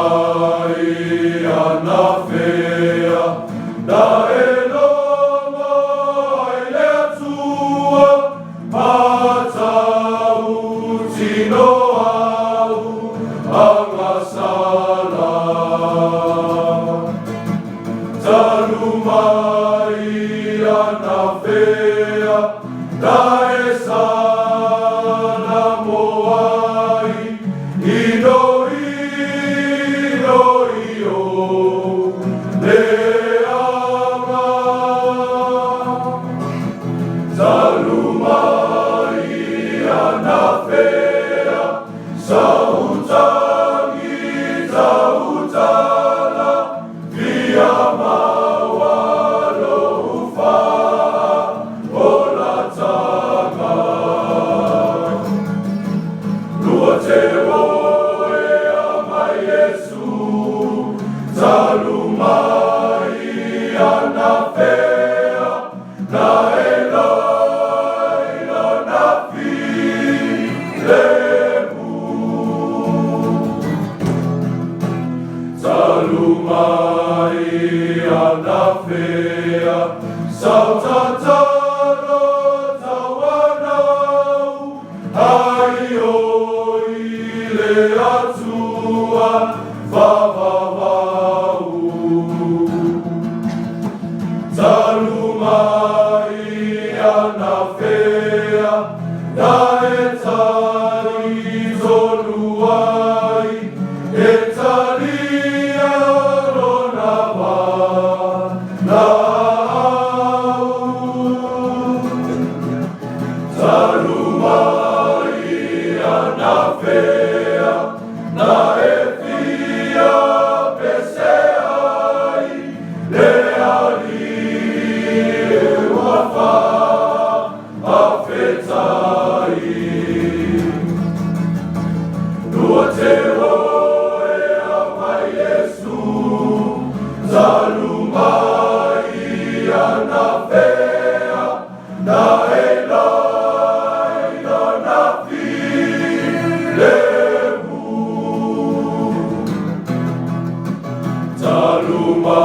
Salumai anafea da eloma ile tua mata utino au amasala Salumai anafea da esala moai idoi Salumai anafea sautala via mawalo ufa olatanga luotewo ama Yesu Salumai anafea na Salumai anafea sautataro tawanau aio ile atua vavavau Salumai anafea daetari zoluai etalia ronava nau Salumai anafea na efia peseai leali wafa afetai Luotewo ama Yesu Salumai anafea na elai na filemu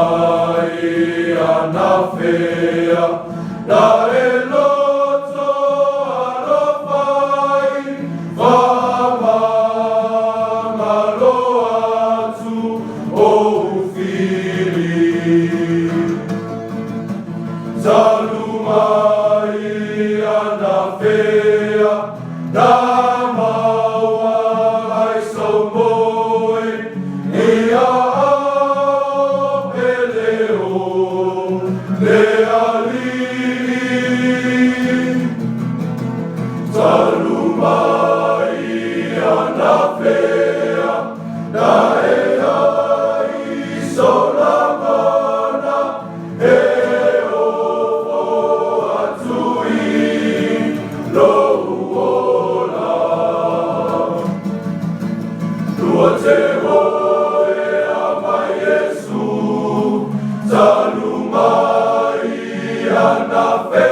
Salumai anafea na eloto alofai vama maloatu ofili Salumai anafea na maua aisomoe ia apeleo leali Salumai anafea na eai solamana eofo atui louola Luotewo ama Yesu Salumai anafea